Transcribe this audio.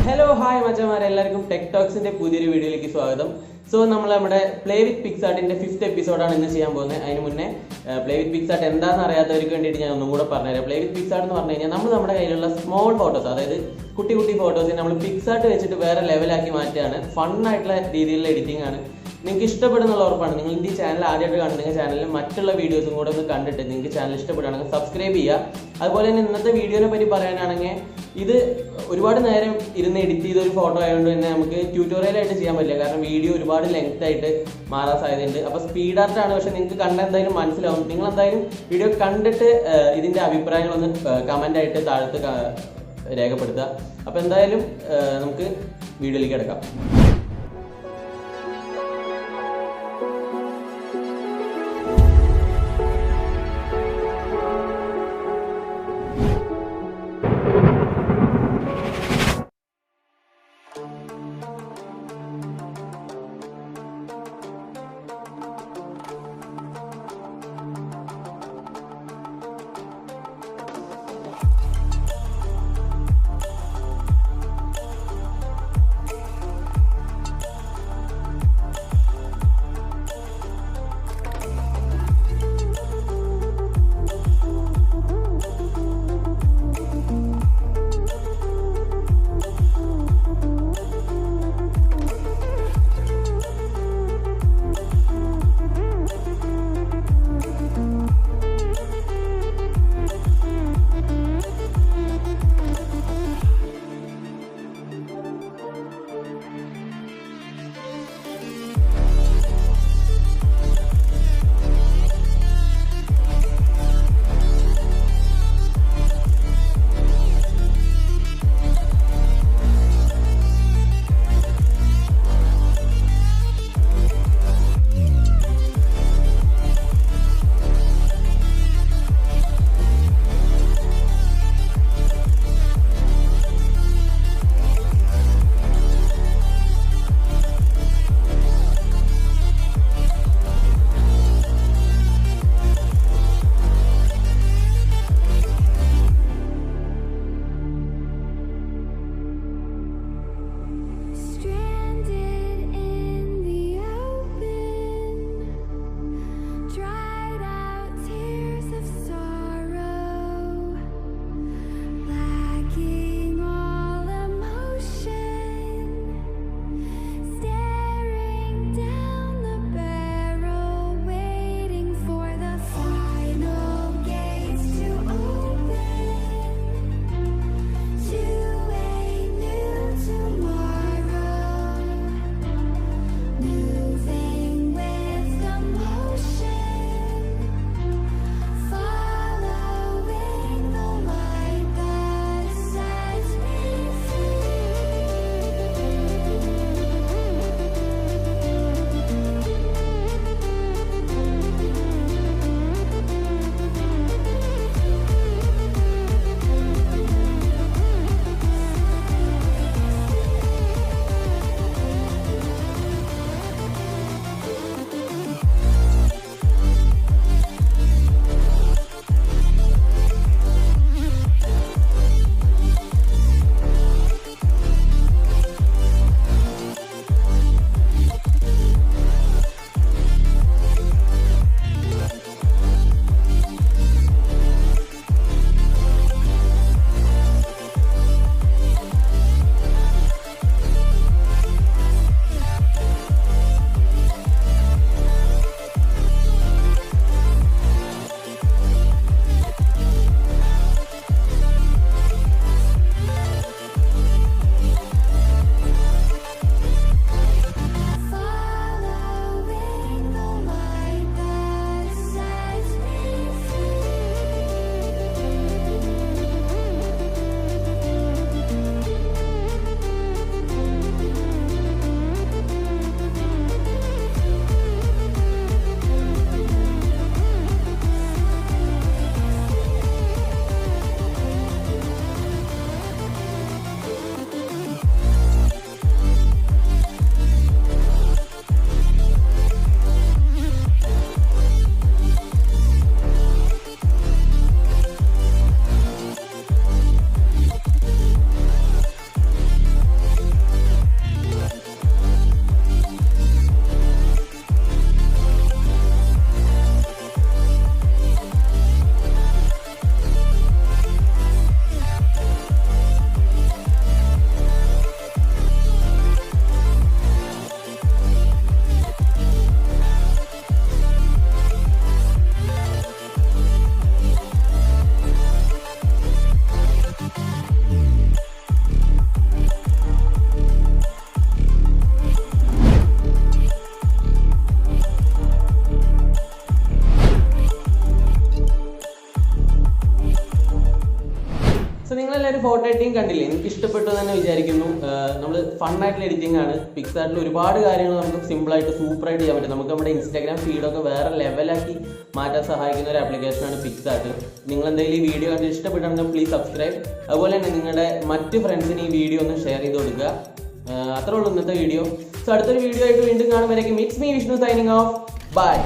Hello hi മച്ചമാരെ, എല്ലാവർക്കും tech ടോക്സിന്റെ പുതിയൊരു വീഡിയോയിലേക്ക് സ്വാഗതം. സോ നമ്മൾ നമ്മുടെ പ്ലേ വിത്ത് പിക്സാർട്ടിന്റെ 5th എപ്പിസോഡാണ് ഇന്ന് ചെയ്യാൻ പോകുന്നത്. അതിന് മുന്നേ പ്ലേ വിത്ത് പിക്സാർട്ട് എന്താണെന്ന് അറിയാത്തവർക്ക് വേണ്ടിയിട്ട് ഞാൻ ഒന്നും കൂടെ പറഞ്ഞുതരാം. പ്ലേ വിത്ത് പിക്സാർട്ട് എന്ന് പറഞ്ഞു കഴിഞ്ഞാൽ നമ്മുടെ കയ്യിലുള്ള സ്മോൾ ഫോട്ടോസ്, അതായത് കുട്ടി കുട്ടി ഫോട്ടോസിനെ നമ്മൾ പിക്സാർട്ട് വെച്ചിട്ട് വേറെ ലെവലാക്കി മാറ്റുകയാണ്. ഫണ്ണായിട്ടുള്ള രീതിയിലുള്ള എഡിറ്റിംഗ് ആണ്. നിങ്ങൾക്ക് ഇഷ്ടപ്പെടുന്നുള്ള ഉറപ്പാണ്. നിങ്ങൾ ഈ ചാനൽ ആദ്യമായിട്ട് കാണുന്ന ചാനലിൽ മറ്റുള്ള വീഡിയോസും കൂടെ ഒന്ന് കണ്ടിട്ട് നിങ്ങൾക്ക് ചാനൽ ഇഷ്ടപ്പെടുകയാണെങ്കിൽ സബ്സ്ക്രൈബ് ചെയ്യുക. അതുപോലെ തന്നെ ഇന്നത്തെ വീഡിയോനെ പറ്റി പറയാനാണെങ്കിൽ ഇത് ഒരുപാട് നേരം ഇരുന്ന് എഡിറ്റ് ചെയ്ത ഒരു ഫോട്ടോ ആയതുകൊണ്ട് തന്നെ നമുക്ക് ട്യൂട്ടോറിയലായിട്ട് ചെയ്യാൻ പറ്റില്ല. കാരണം വീഡിയോ ഒരുപാട് ലെങ്ത് ആയിട്ട് മാറാൻ സാധ്യതയുണ്ട്. അപ്പോൾ സ്പീഡ് ആർട്ടാണ്, പക്ഷെ നിങ്ങൾക്ക് കണ്ട എന്തായാലും മനസ്സിലാവും. നിങ്ങൾ എന്തായാലും വീഡിയോ കണ്ടിട്ട് ഇതിൻ്റെ അഭിപ്രായങ്ങളൊന്ന് കമൻ്റ് ആയിട്ട് താഴത്ത് രേഖപ്പെടുത്തുക. അപ്പോൾ എന്തായാലും നമുക്ക് വീഡിയോയിലേക്ക് കിടക്കാം. എഡിറ്റിംഗ് കണ്ടില്ലേ, എനിക്ക് ഇഷ്ടപ്പെട്ടു തന്നെ വിചാരിക്കുന്നു. നമ്മൾ ഫണ്ണായിട്ടുള്ള എഡിറ്റിംഗ് ആണ്. പിക്സാർട്ടിൽ ഒരുപാട് കാര്യങ്ങൾ നമുക്ക് സിമ്പിളായിട്ട് സൂപ്പറായിട്ട് ചെയ്യാൻ പറ്റും. നമുക്ക് നമ്മുടെ ഇൻസ്റ്റാഗ്രാം ഫീഡൊക്കെ വേറെ ലെവലാക്കി മാറ്റാൻ സഹായിക്കുന്ന ഒരു ആപ്ലിക്കേഷനാണ് പിക്സാർട്ട്. നിങ്ങൾ എന്തെങ്കിലും ഈ വീഡിയോ കണ്ട് ഇഷ്ടപ്പെട്ടാണെങ്കിൽ പ്ലീസ് സബ്സ്ക്രൈബ്. അതുപോലെ തന്നെ നിങ്ങളുടെ മറ്റ് ഫ്രണ്ട്സിന് ഈ വീഡിയോ ഒന്ന് ഷെയർ ചെയ്ത് കൊടുക്കുക. അത്രേ ഉള്ളൂ ഇന്നത്തെ വീഡിയോ. സോ അടുത്തൊരു വീഡിയോ ആയിട്ട് വീണ്ടും കാണുമ്പോഴേക്കും it's me Vishnu signing off. By.